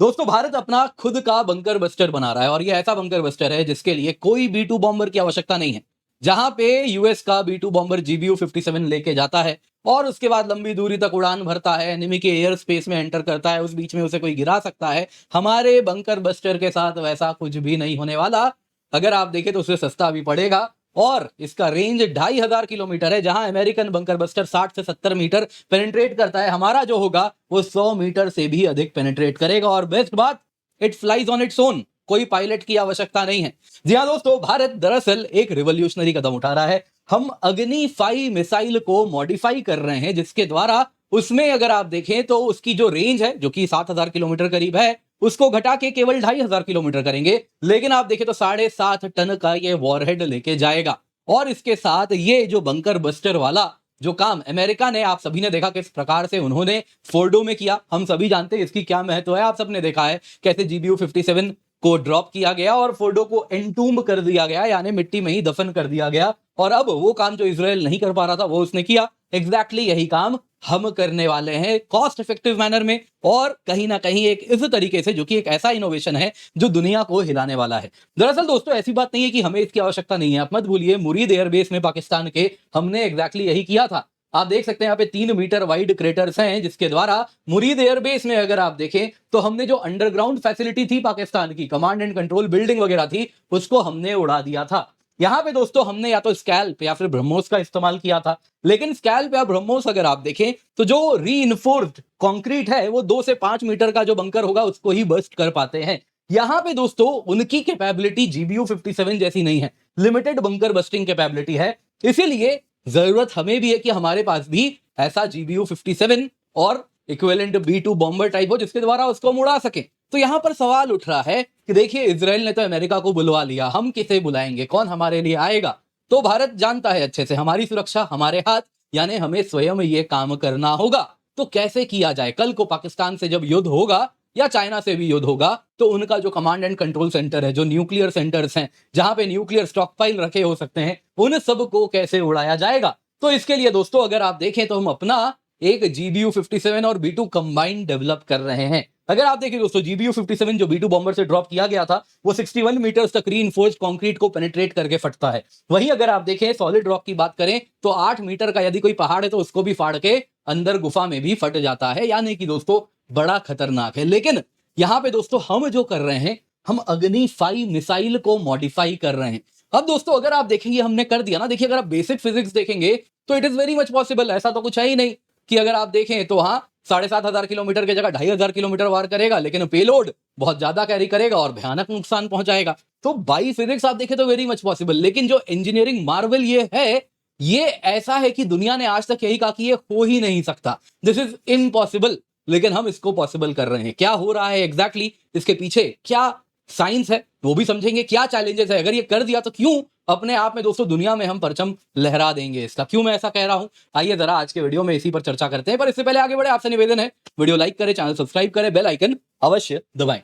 दोस्तों भारत अपना खुद का बंकर बस्टर बना रहा है और ये ऐसा बंकर बस्टर है जिसके लिए कोई B2 बॉम्बर की आवश्यकता नहीं है। जहां पे यूएस का B2 बॉम्बर GBU-57 लेके जाता है और उसके बाद लंबी दूरी तक उड़ान भरता है, एनिमी के एयर स्पेस में एंटर करता है, उस बीच में उसे कोई गिरा सकता है। हमारे बंकर बस्टर के साथ वैसा कुछ भी नहीं होने वाला। अगर आप देखें तो उससे सस्ता भी पड़ेगा और इसका रेंज 2500 किलोमीटर है। जहां अमेरिकन बंकर बस्टर 60 से 70 मीटर पेनिट्रेट करता है, हमारा जो होगा वो 100 मीटर से भी अधिक पेनिट्रेट करेगा। और बेस्ट बात, it flies on its own, कोई पायलट की आवश्यकता नहीं है। जी हाँ दोस्तों, भारत दरअसल एक रिवॉल्यूशनरी कदम उठा रहा है। हम अग्नि 5 मिसाइल को मॉडिफाई कर रहे हैं, जिसके द्वारा उसमें अगर आप देखें तो उसकी जो रेंज है, जो कि 7000 किलोमीटर करीब है, उसको घटा के केवल 2500 किलोमीटर करेंगे। लेकिन आप देखें तो 7.5 टन का ये वॉरहेड लेके जाएगा। और इसके साथ ये जो बंकर बस्टर वाला जो काम अमेरिका ने, आप सभी ने देखा किस प्रकार से उन्होंने फोर्डो में किया। हम सभी जानते हैं इसकी क्या महत्व है, आप सबने देखा है कैसे GBU-57 को ड्रॉप किया गया और फोर्डो को एंटूम्ब कर दिया गया, यानी मिट्टी में ही दफन कर दिया गया। और अब वो काम जो इजराइल नहीं कर पा रहा था वो उसने किया। एग्जैक्टली यही काम हम करने वाले हैं कॉस्ट इफेक्टिव मैनर में और कहीं ना कहीं एक इस तरीके से, जो कि एक ऐसा इनोवेशन है जो दुनिया को हिलाने वाला है। दरअसल दोस्तों ऐसी बात नहीं है कि हमें इसकी आवश्यकता नहीं है। आप मत भूलिए, मुरीद एयरबेस में पाकिस्तान के हमने एग्जैक्टली यही किया था। आप देख सकते हैं यहाँ पे 3 मीटर वाइड क्रेटर्स हैं, जिसके द्वारा मुरीद एयरबेस में अगर आप देखें तो हमने जो अंडरग्राउंड फैसिलिटी थी पाकिस्तान की, कमांड एंड कंट्रोल बिल्डिंग वगैरह थी, उसको हमने उड़ा दिया था। यहाँ पे दोस्तों हमने या तो स्कैल्प या फिर ब्रह्मोस का इस्तेमाल किया था। लेकिन स्कैल्प या ब्रह्मोस अगर आप देखें तो जो रीइंफोर्स्ड कंक्रीट है वो 2 से 5 मीटर का जो बंकर होगा उसको ही बस्ट कर पाते हैं। यहाँ पे दोस्तों उनकी कैपेबिलिटी GBU-57 जैसी नहीं है, लिमिटेड बंकर बस्टिंग कैपेबिलिटी है। इसीलिए जरूरत हमें भी है कि हमारे पास भी ऐसा GBU-57 और इक्विवेलेंट B2 बॉम्बर टाइप हो जिसके द्वारा उसको हम उड़ा सके। तो यहां पर सवाल उठ रहा है कि देखिए, इजराइल ने तो अमेरिका को बुलवा लिया, हम किसे बुलाएंगे, कौन हमारे लिए आएगा? तो भारत जानता है अच्छे से हमारी सुरक्षा हमारे हाथ, यानी हमें स्वयं ये काम करना होगा। तो कैसे किया जाए? कल को पाकिस्तान से जब युद्ध होगा या चाइना से भी युद्ध होगा तो उनका जो कमांड एंड कंट्रोल सेंटर है, जो न्यूक्लियर सेंटर्स हैं, जहां पे न्यूक्लियर स्टॉक फाइल रखे हो सकते हैं, उन सब को कैसे उड़ाया जाएगा? तो इसके लिए दोस्तों अगर आप देखें तो हम अपना एक GBU-57 और B2 कंबाइन डेवलप कर रहे हैं। अगर आप देखें दोस्तों, GBU-57 जो B2 बॉम्बर से ड्रॉप किया गया था वो 61 मीटर्स तक रीइंफोर्स्ड कंक्रीट को पेनिट्रेट करके फटता है। वहीं अगर आप देखें सॉलिड रॉक की बात करें तो 8 मीटर का यदि कोई पहाड़ है तो उसको भी फाड़ के अंदर गुफा में भी फट जाता है, यानी कि दोस्तों बड़ा खतरनाक है। लेकिन यहां पे दोस्तों हम जो कर रहे हैं, हम अग्नि 5 मिसाइल को मॉडिफाई कर रहे हैं। अब दोस्तों अगर आप देखेंगे हमने कर दिया ना, देखिए अगर आप बेसिक फिजिक्स देखेंगे तो it is very much possible. ऐसा तो कुछ है ही नहीं कि अगर आप देखें तो हाँ 7500 किलोमीटर की जगह 2500 किलोमीटर वार करेगा, लेकिन पेलोड बहुत ज्यादा कैरी करेगा और भयानक नुकसान पहुंचाएगा। तो बाई फिजिक्स आप देखें तो वेरी मच पॉसिबल। लेकिन जो इंजीनियरिंग मार्वल ये है, ये ऐसा है कि दुनिया ने आज तक यही कहा कि ये हो ही नहीं सकता, दिस इज इम्पॉसिबल। लेकिन हम इसको पॉसिबल कर रहे हैं। क्या हो रहा है एग्जैक्टली, इसके पीछे क्या साइंस है वो भी समझेंगे, क्या चैलेंजेस है। अगर ये कर दिया तो क्यों अपने आप में दोस्तों दुनिया में हम परचम लहरा देंगे इसका, क्यों मैं ऐसा कह रहा हूं? आइए जरा आज के वीडियो में इसी पर चर्चा करते हैं। पर इससे पहले आगे बढ़े आपसे निवेदन है, वीडियो लाइक करें, चैनल सब्सक्राइब करें, बेल आइकन अवश्य दबाएं।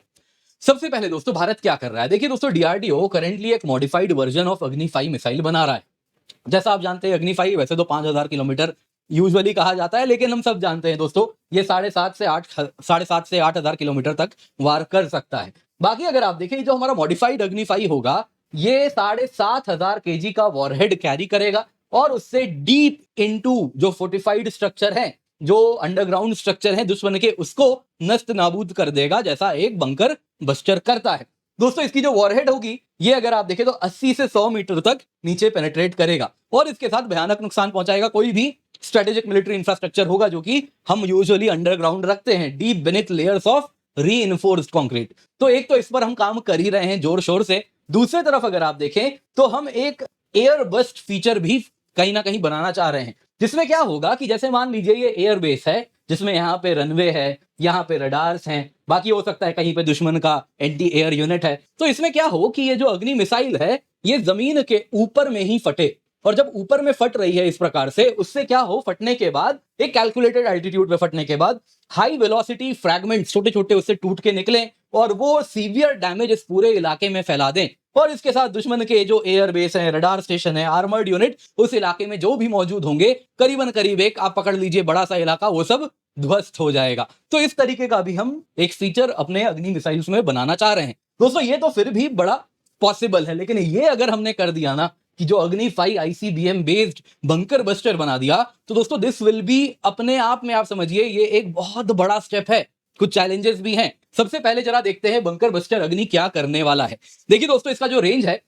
सबसे पहले दोस्तों भारत क्या कर रहा है? देखिए दोस्तों, DRDO करेंटली एक मॉडिफाइड वर्जन ऑफ अग्नि 5 मिसाइल बना रहा है। जैसा आप जानते हैं अग्नि 5 वैसे तो 5000 किलोमीटर यूजुअली कहा जाता है, लेकिन हम सब जानते हैं दोस्तों ये 7.5 से 8,000 किलोमीटर तक वार कर सकता है। बाकी अगर आप देखें जो हमारा मॉडिफाइड अग्नि 5 होगा, ये 7500 kg का वॉरहेड कैरी करेगा और उससे डीप इनटू जो फोर्टिफाइड स्ट्रक्चर है, जो अंडरग्राउंड स्ट्रक्चर है दुश्मन के, उसको नष्ट नाबूद कर देगा, जैसा एक बंकर बस्टर करता है। दोस्तों इसकी जो वॉरहेड होगी ये अगर आप देखें तो 80 से 100 मीटर तक नीचे पेनिट्रेट करेगा और इसके साथ भयानक नुकसान पहुंचाएगा कोई भी स्ट्रेटेजिक मिलिट्री इंफ्रास्ट्रक्चर होगा, जो कि हम यूजुअली अंडरग्राउंड रखते हैं, deep beneath layers of reinforced concrete. तो एक तो इस पर हम काम कर ही रहे हैं जोर शोर से। दूसरी तरफ अगर आप देखें तो हम एक एयर बस्ट फीचर भी कहीं ना कहीं बनाना चाह रहे हैं, जिसमें क्या होगा कि जैसे मान लीजिए ये एयर बेस है जिसमें यहाँ पे रनवे है, यहाँ पे रडार्स हैं, बाकी हो सकता है कहीं पे दुश्मन का एंटी एयर यूनिट है। तो इसमें क्या हो कि ये जो अग्नि मिसाइल है ये जमीन के ऊपर में ही फटे, और जब ऊपर में फट रही है इस प्रकार से, उससे क्या हो, फटने के बाद एक कैलकुलेटेड एल्टीट्यूड पे फटने के बाद हाई वेलोसिटी फ्रैगमेंट्स छोटे छोटे उससे टूट के निकले और वो सीवियर डैमेज इस पूरे इलाके में फैला दें और इसके साथ दुश्मन के जो एयर बेस है, रडार स्टेशन है, आर्मर्ड यूनिट उस इलाके में जो भी मौजूद होंगे, करीबन करीब एक आप पकड़ लीजिए बड़ा सा इलाका, वो सब ध्वस्त हो जाएगा। तो इस तरीके का भी हम एक फीचर अपने अग्नि मिसाइल्स में बनाना चाह रहे हैं दोस्तों। ये तो फिर भी बड़ा पॉसिबल है, लेकिन ये अगर हमने कर दिया ना कि जो अग्नि 5 आईसीबीएम बेस्ड बंकर बस्टर बना दिया, तो दोस्तों दिस विल बी अपने आप में आप समझिए ये एक बहुत बड़ा स्टेप है। कुछ चैलेंजेस भी हैं। सबसे पहले जरा देखते हैं बंकर बस्टर अग्नि क्या करने वाला है। देखिए दोस्तों, इसका जो रेंज है,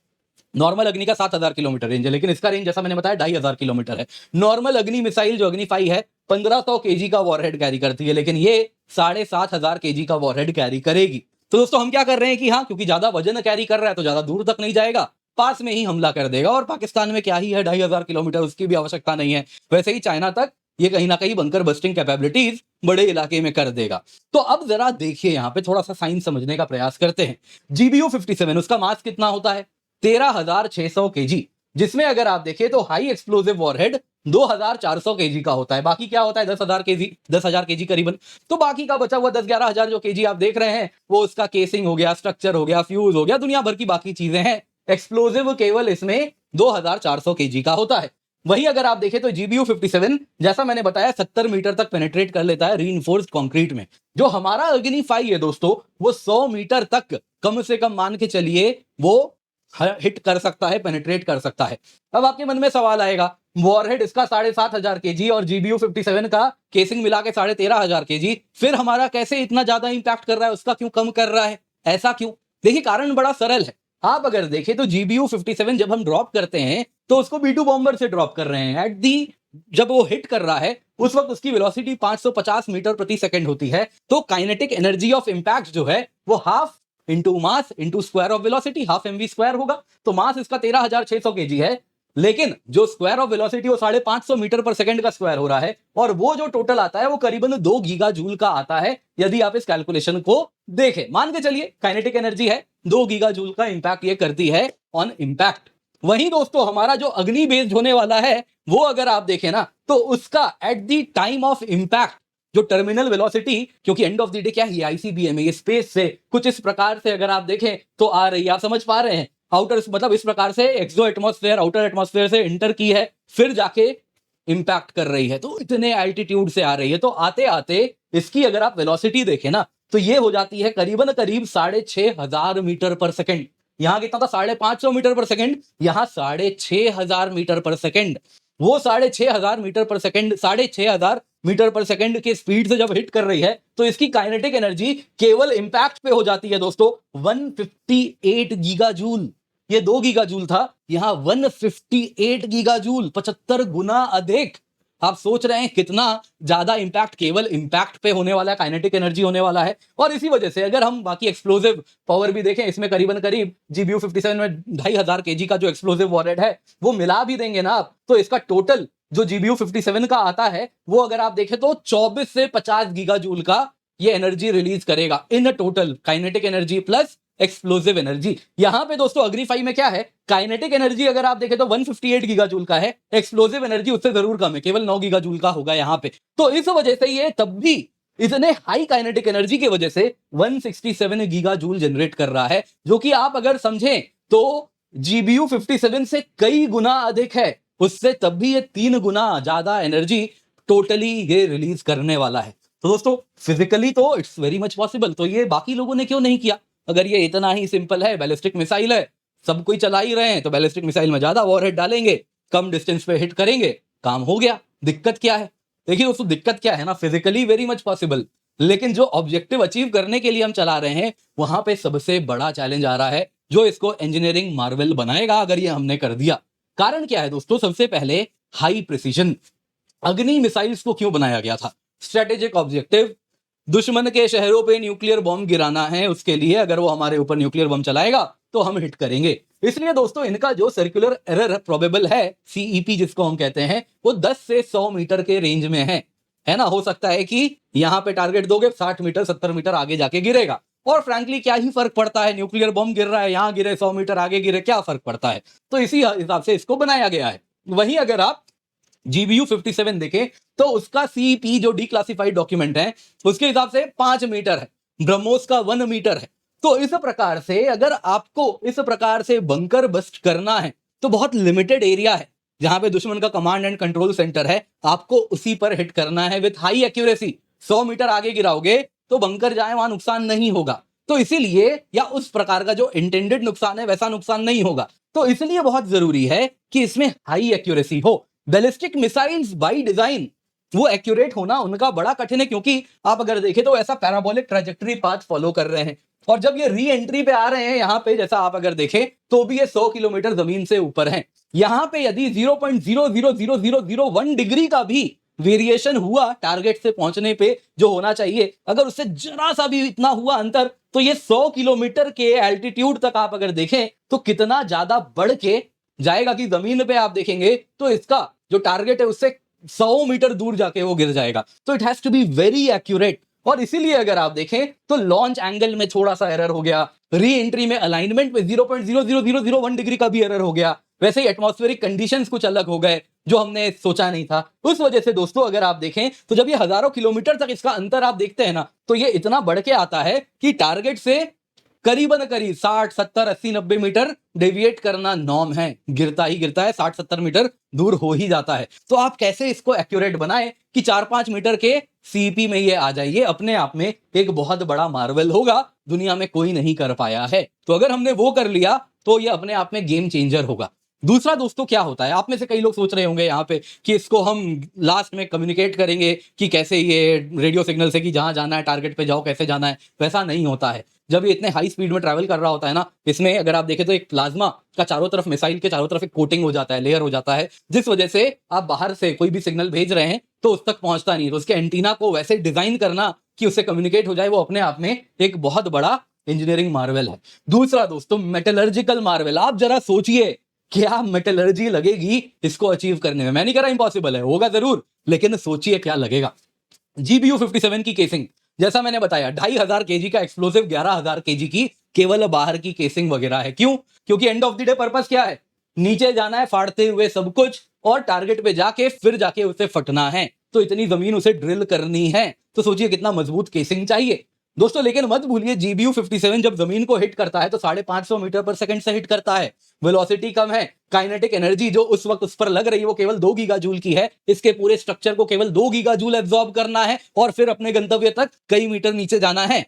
नॉर्मल अग्नि का 7000 किलोमीटर रेंज है, लेकिन इसका रेंज जैसा मैंने बताया 2500 किलोमीटर है। नॉर्मल अग्नि मिसाइल जो अग्नि 5 है 1500 केजी का वॉरहेड कैरी करती है, लेकिन ये 7500 केजी का वॉरहेड कैरी करेगी। तो दोस्तों हम क्या कर रहे हैं कि हाँ, क्योंकि ज्यादा वजन कैरी कर रहा है तो ज्यादा दूर तक नहीं जाएगा, पास में ही हमला कर देगा। और पाकिस्तान में क्या ही है 2500 किलोमीटर, उसकी भी आवश्यकता नहीं है। वैसे ही चाइना तक ये कहीं ना कहीं बंकर बस्टिंग कैपेबिलिटीज बड़े इलाके में कर देगा। तो अब जरा देखिए, यहां पे थोड़ा सा साइंस समझने का प्रयास करते हैं। GBU 57 उसका मास कितना होता है? 13600 केजी, जिसमें अगर आप देखें तो हाई एक्सप्लोसिव वॉरहेड 2400 केजी का होता है। बाकी क्या होता है? 10,000 केजी करीबन। तो बाकी का बचा हुआ 10-11,000 जो केजी आप देख रहे हैं, वो उसका केसिंग हो गया, स्ट्रक्चर हो गया, फ्यूज हो गया, दुनिया भर की बाकी चीजें हैं। एक्सप्लोसिव केवल इसमें 2400 केजी का होता है। वहीं अगर आप देखें तो GBU 57 जैसा मैंने बताया 70 मीटर तक पेनिट्रेट कर लेता है रीइंफोर्स्ड कंक्रीट में। जो हमारा अग्नि 5 है दोस्तों, वो 100 मीटर तक कम से कम मान के चलिए वो हिट कर सकता है, पेनिट्रेट कर सकता है। अब आपके मन में सवाल आएगा, वॉरहेड इसका 7500 केजी और GBU 57 का केसिंग मिला के 13500 केजी, फिर हमारा कैसे इतना ज्यादा इंपैक्ट कर रहा है, उसका क्यों कम कर रहा है? ऐसा क्यों? देखिए कारण बड़ा सरल है। आप अगर देखें तो GBU 57 जब हम ड्रॉप करते हैं तो उसको B2 बॉम्बर से ड्रॉप कर रहे हैं। एट दी जब वो हिट कर रहा है उस वक्त उसकी वेलोसिटी 550 मीटर प्रति सेकंड होती है। तो काइनेटिक एनर्जी ऑफ इंपैक्ट जो है वो half into mass into square of velocity, half mv square होगा। तो मास इसका 13600 केजी है, लेकिन जो स्क्वायर ऑफ वेलोसिटी वो 550 मीटर पर सेकंड का स्क्वायर हो रहा है, और वो जो टोटल आता है वो करीबन 2 गीगा जूल का आता है। यदि आप इस कैलकुलेशन को देखें, मान के चलिए काइनेटिक एनर्जी है 2 गीगा जूल का इंपैक्ट ये करती है ऑन इंपैक्ट। वहीं दोस्तों हमारा जो अग्नि बेस्ड होने वाला है वो अगर आप देखें ना तो उसका at the time of impact जो टर्मिनल वेलोसिटी, क्योंकि एंड ऑफ द डे क्या है, आईसीबीएम है, ये स्पेस से कुछ इस प्रकार से अगर आप देखें तो आ रही है। आप समझ पा रहे हैं? आउटर मतलब इस प्रकार से एक्सो एटमॉस्फेयर आउटर एटमॉस्फेयर से इंटर की है, फिर जाके इंपैक्ट कर रही है, तो इतने एल्टीट्यूड से आ रही है। तो आते आते इसकी अगर आप वेलोसिटी देखें ना तो ये हो जाती है करीबन करीब 6500 मीटर पर सेकंड। यहां कितना था? 550 मीटर पर सेकंड, यहां 6500 मीटर पर सेकंड। वो 6500 मीटर पर सेकंड, 6500 मीटर पर सेकंड के स्पीड से जब हिट कर रही है तो इसकी काइनेटिक एनर्जी केवल इंपैक्ट पे हो जाती है दोस्तों 158 गीगा जूल। ये 2 गीगा जूल था, यहां 158 गीगा जूल, 75 गुना अधिक। आप सोच रहे हैं कितना ज्यादा इंपैक्ट केवल इंपैक्ट पे होने वाला है, काइनेटिक एनर्जी होने वाला है। और इसी वजह से अगर हम बाकी एक्सप्लोसिव पावर भी देखें, इसमें करीबन करीब GBU 57 में 2500 केजी का जो एक्सप्लोसिव वॉरहेड है वो मिला भी देंगे ना आप, तो इसका टोटल जो GBU 57 का आता है वो अगर आप देखें तो 24 से 50 गीगा जूल का ये एनर्जी रिलीज करेगा in total, kinetic energy plus explosive energy. यहां पे दोस्तों अग्नि 5 में क्या है, काइनेटिक एनर्जी अगर आप देखें तो 158 गीगा जूल का है, एक्सप्लोसिव एनर्जी उससे जरूर कम है, केवल 9 गीगा जूल का होगा यहां पे। तो इस वजह से ये तब भी इतने हाई काइनेटिक एनर्जी की वजह से 167 गीगा जूल जनरेट कर रहा है, जो कि आप अगर समझें तो GBU 57 से कई गुना अधिक है। उससे तब भी ये 3 गुना ज्यादा एनर्जी टोटली ये रिलीज करने वाला है। तो दोस्तों फिजिकली तो इट्स वेरी मच पॉसिबल। तो ये बाकी लोगों ने क्यों नहीं किया? अगर ये इतना ही सिंपल है, बैलिस्टिक मिसाइल है, सब कोई चला ही रहे हैं, तो बैलिस्टिक मिसाइल में ज्यादा वॉरहेड डालेंगे, कम डिस्टेंस पे हिट करेंगे, काम हो गया। दिक्कत क्या है? देखिए दोस्तों दिक्कत क्या है ना, फिजिकली वेरी मच पॉसिबल, लेकिन जो ऑब्जेक्टिव अचीव करने के लिए हम चला रहे हैं वहां पे सबसे बड़ा चैलेंज आ रहा है, जो इसको इंजीनियरिंग मार्वल बनाएगा अगर ये हमने कर दिया। कारण क्या है दोस्तों? सबसे पहले हाई प्रिसीजन। अग्नि मिसाइल्स को क्यों बनाया गया था? स्ट्रेटेजिक ऑब्जेक्टिव, दुश्मन के शहरों पे न्यूक्लियर बॉम्ब गिराना है, उसके लिए अगर वो हमारे ऊपर न्यूक्लियर बम चलाएगा तो हम हिट करेंगे। इसलिए दोस्तों इनका जो सर्कुलर एरर प्रोबेबल है, CEP जिसको हम कहते हैं, वो 10 से 100 मीटर के रेंज में है ना। हो सकता है कि यहां पे टारगेट दोगे 60 मीटर 70 मीटर आगे जाके गिरेगा, और फ्रैंकली क्या ही फर्क पड़ता है, न्यूक्लियर बॉम्ब गिर रहा है यहां गिरे 100 मीटर आगे गिरे, क्या फर्क पड़ता है। तो इसी हिसाब से इसको बनाया गया है। वहीं अगर आप GBU 57 देखें तो उसका CEP जो डिक्लासिफाइड डॉक्यूमेंट है उसके हिसाब से 5 मीटर है, ब्रह्मोस का 1 मीटर है। तो इस प्रकार से अगर आपको इस प्रकार से बंकर बस्ट करना है तो बहुत लिमिटेड एरिया है जहां पे दुश्मन का कमांड एंड कंट्रोल सेंटर है, आपको उसी पर हिट करना है विथ हाई एक्यूरेसी। 100 मीटर आगे गिराओगे तो बंकर जाए वहां नुकसान नहीं होगा, तो इसीलिए या उस प्रकार का जो इंटेंडेड नुकसान है वैसा नुकसान नहीं होगा। तो इसलिए बहुत जरूरी है कि इसमें हाई एक्यूरेसी हो। बैलिस्टिक मिसाइल्स बाय डिजाइन वो एक्यूरेट होना उनका बड़ा कठिन है, क्योंकि आप अगर देखें तो ऐसा पैराबोलिक ट्रैजेक्टरी पाथ फॉलो कर रहे हैं, और जब ये री एंट्री पे आ रहे हैं यहां पे, जैसा आप अगर देखें तो भी ये 100 किलोमीटर जमीन से ऊपर है। यहां पे यदि 0.000001 डिग्री का भी वेरिएशन हुआ टारगेट से पहुंचने पे जो होना चाहिए, अगर उससे जरा सा भी इतना हुआ अंतर, तो ये 100 किलोमीटर के एल्टीट्यूड तक आप अगर देखें तो कितना ज्यादा बढ़ के जाएगा कि जमीन पे आप देखेंगे तो इसका जो टारगेट है उससे 100 मीटर दूर जाके वो गिर जाएगा। तो it has to be very accurate. और इसीलिए अगर आप देखें तो लॉन्च एंगल में थोड़ा सा एरर हो गया, री एंट्री में अलाइनमेंट में 0.00001 डिग्री का भी एरर हो गया, वैसे ही एटमॉस्फेरिक कंडीशंस कुछ अलग हो गए जो हमने सोचा नहीं था। उस वजह से दोस्तों अगर आप देखें तो जब ये हजारों किलोमीटर तक इसका अंतर आप देखते हैं ना, तो ये इतना बढ़ के आता है कि टारगेट से करीबन करीब 60, 70, 80, 90 मीटर डेविएट करना नॉर्म है, गिरता ही गिरता है, 60, 70 मीटर दूर हो ही जाता है। तो आप कैसे इसको एक्यूरेट बनाएं कि 4-5 मीटर के सीपी में ये आ जाइए, अपने आप में एक बहुत बड़ा मार्वल होगा, दुनिया में कोई नहीं कर पाया है। तो अगर हमने वो कर लिया तो ये अपने आप में गेम चेंजर होगा। दूसरा दोस्तों क्या होता है, आप में से कई लोग सोच रहे होंगे यहाँ पे कि इसको हम लास्ट में कम्युनिकेट करेंगे कि कैसे ये रेडियो सिग्नल से कि जहां जाना है टारगेट पे जाओ, कैसे जाना है, वैसा नहीं होता है। जब ये इतने हाई स्पीड में ट्रैवल कर रहा होता है ना, इसमें अगर आप देखें तो एक प्लाज्मा का चारों तरफ, मिसाइल के चारों तरफ एक कोटिंग हो जाता है, लेयर हो जाता है, जिस वजह से आप बाहर से कोई भी सिग्नल भेज रहे हैं तो उस तक पहुंचता नहीं। तो उसके एंटीना को वैसे डिजाइन करना कि उससे कम्युनिकेट हो जाए, वो अपने आप में एक बहुत बड़ा इंजीनियरिंग मार्वल है। दूसरा दोस्तों मेटलर्जिकल मार्वल। आप जरा सोचिए क्या मेटलर्जी लगेगी इसको अचीव करने में। मैं नहीं कह रहा इंपॉसिबल है, होगा जरूर, लेकिन सोचिए क्या लगेगा। GBU 57 की केसिंग, जैसा मैंने बताया 2500 केजी का एक्सप्लोसिव, 11000 केजी की केवल बाहर की केसिंग वगैरह है। क्यों? क्योंकि end of the day purpose क्या है, नीचे जाना है फाड़ते हुए सब कुछ, और टारगेट पे जाके फिर जाके उसे फटना है। तो इतनी जमीन उसे ड्रिल करनी है, तो सोचिए कितना मजबूत केसिंग चाहिए दोस्तों। लेकिन मत भूलिए GBU 57 जब जमीन को हिट करता है तो 550 मीटर पर सेकंड से हिट करता है, वेलोसिटी कम है, काइनेटिक एनर्जी जो उस वक्त उस पर लग रही है वो केवल 2 गीगा जूल की है। इसके पूरे स्ट्रक्चर को केवल 2 गीगा जूल एब्जॉर्ब करना है और फिर अपने गंतव्य तक कई मीटर नीचे जाना है।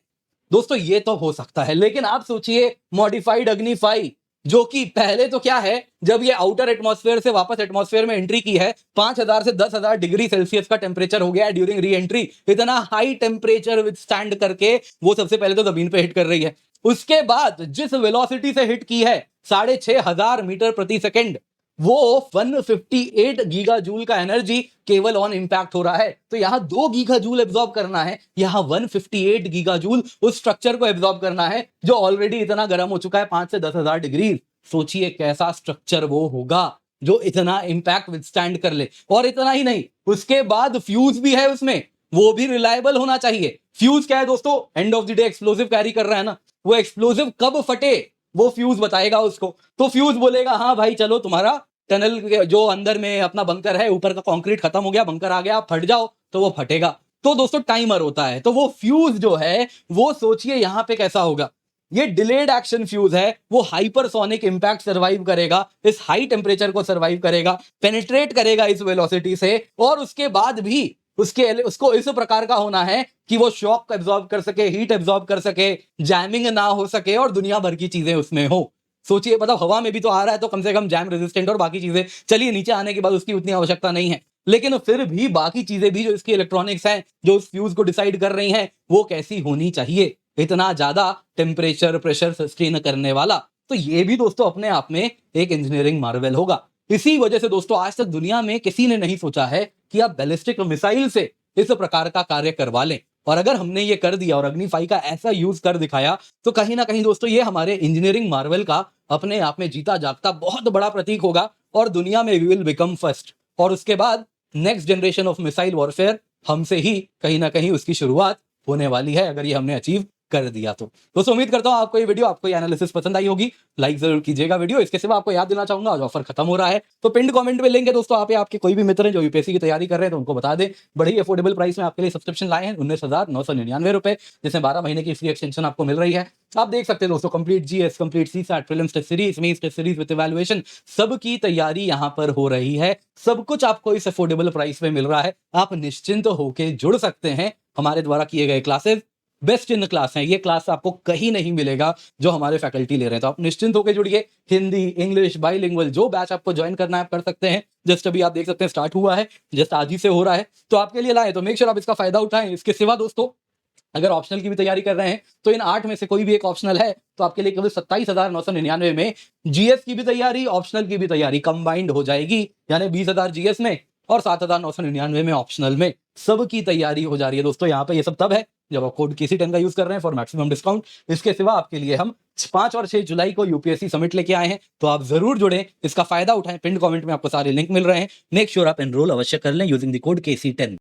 दोस्तों ये तो हो सकता है, लेकिन आप सोचिए मॉडिफाइड अग्निफाई, जो कि पहले तो क्या है, जब ये आउटर एटमॉस्फेयर से वापस एटमॉस्फेयर में एंट्री की है, 5000 से 10000 डिग्री सेल्सियस का टेम्परेचर हो गया है ड्यूरिंग री एंट्री। इतना हाई टेम्परेचर विथस्टैंड करके वो सबसे पहले तो जमीन पे हिट कर रही है। उसके बाद जिस वेलोसिटी से हिट की है 6500 मीटर प्रति सेकंड, वो 158 गीगा जूल का एनर्जी केवल ऑन इंपैक्ट हो रहा है। तो यहां 2 गीगा जूल एब्जॉर्ब करना है, यहां 158 गीगा जूल उस स्ट्रक्चर को एब्जॉर्ब करना है जो ऑलरेडी इतना गर्म हो चुका है 5 से 10000 डिग्री। सोचिए कैसा स्ट्रक्चर वो होगा जो इतना इंपैक्ट विथस्टैंड कर ले। और इतना ही नहीं, उसके बाद फ्यूज भी है उसमें, वो भी रिलायबल होना चाहिए। फ्यूज क्या है दोस्तों, end of the day explosive carry कर रहा है ना, वो एक्सप्लोसिव कब फटे वो फ्यूज बताएगा उसको। तो फ्यूज बोलेगा हाँ भाई चलो तुम्हारा टनल जो अंदर में अपना बंकर है, ऊपर का कंक्रीट खत्म हो गया, बंकर आ गया, आप फट जाओ, तो वो फटेगा। तो दोस्तों टाइमर होता है, तो वो फ्यूज जो है वो सोचिए यहां पे कैसा होगा। ये डिलेड एक्शन फ्यूज है, वो हाइपरसोनिक इंपैक्ट सर्वाइव करेगा, इस हाई टेम्परेचर को सर्वाइव करेगा, पेनिट्रेट करेगा इस वेलोसिटी से, और उसके बाद भी उसको इस प्रकार का होना है कि वो शॉक एब्जॉर्ब कर सके, हीट एब्जॉर्ब कर सके, जैमिंग ना हो सके, और दुनिया भर की चीजें उसमें हो। सोचिए मतलब हवा में भी तो आ रहा है तो कम से कम जैम रेजिस्टेंट और बाकी चीजें, चलिए नीचे आने के बाद उसकी उतनी आवश्यकता नहीं है, लेकिन फिर भी बाकी चीजें भी जो इसकी इलेक्ट्रॉनिक्स हैं जो उस फ्यूज को डिसाइड कर रही हैं वो कैसी होनी चाहिए, इतना ज्यादा टेम्परेचर प्रेशर सस्टेन करने वाला। तो ये भी दोस्तों अपने आप में एक इंजीनियरिंग मार्वल होगा। इसी वजह से दोस्तों आज तक दुनिया में किसी ने नहीं सोचा है कि आप बैलिस्टिक मिसाइल से इस प्रकार का कार्य करवा लें। और अगर हमने ये कर दिया और अग्निफाई का ऐसा यूज कर दिखाया तो कहीं ना कहीं दोस्तों ये हमारे इंजीनियरिंग मार्वल का अपने आप में जीता जागता बहुत बड़ा प्रतीक होगा, और दुनिया में वी विल बिकम फर्स्ट। और उसके बाद next generation of missile warfare हमसे ही कहीं ना कहीं उसकी शुरुआत होने वाली है, अगर ये हमने अचीव कर दिया। तो दोस्तों उम्मीद करता हूं आपको ये वीडियो, आपको ये एनालिसिस पसंद आई होगी। लाइक जरूर कीजिएगा वीडियो। इसके सिवा आपको याद देना चाहूंगा, आज ऑफर खत्म हो रहा है, तो पिंड कमेंट में लिंक है दोस्तों। आप आपके कोई भी मित्र हैं जो यूपीएससी की तैयारी कर रहे हैं तो उनको बता दें, बड़ी अफोर्डेबल प्राइस में आपके लिए सब्सक्रिप्शन लाए हैं, 19,999 रुपए, जिसमें 12 महीने की फ्री एक्सटेंशन आपको मिल रही है। आप देख सकते हैं दोस्तों, complete GS, complete CSAT, prelims test series, mains test series with evaluation, सबकी तैयारी यहां पर हो रही है। सब कुछ आपको इस अफोर्डेबल प्राइस में मिल रहा है। आप निश्चिंत होकर जुड़ सकते हैं। हमारे द्वारा किए गए क्लासेस बेस्ट इन क्लास हैं। ये क्लास आपको कहीं नहीं मिलेगा जो हमारे फैकल्टी ले रहे हैं। तो आप निश्चिंत होकर जुड़िए। हिंदी, इंग्लिश, बाइलिंगुअल, जो बैच आपको ज्वाइन करना है आप कर सकते हैं। जस्ट अभी आप देख सकते हैं स्टार्ट हुआ है, जस्ट आज ही से हो रहा है, तो आपके लिए लाए, तो मेक श्योर आप इसका फायदा उठाएं। इसके सिवा दोस्तों अगर ऑप्शनल की भी तैयारी कर रहे हैं तो इन 8 में से कोई भी एक ऑप्शनल है तो आपके लिए केवल 27,999 में जीएस की भी तैयारी, ऑप्शनल की भी तैयारी कंबाइंड हो जाएगी। यानी 20,000 जीएस में और 7,999 में ऑप्शनल में, सबकी तैयारी हो जा रही है दोस्तों। यहाँ पे ये सब तब है जब आप कोड KC10 का यूज कर रहे हैं फॉर मैक्सिमम डिस्काउंट। इसके सिवा आपके लिए हम 5 और 6 जुलाई को यूपीएससी समिट लेके आए हैं, तो आप जरूर जुड़े, इसका फायदा उठाएं। पिन कमेंट में आपको सारे लिंक मिल रहे हैं। मेक श्योर आप एनरोल अवश्य कर लें यूजिंग द कोड KC10।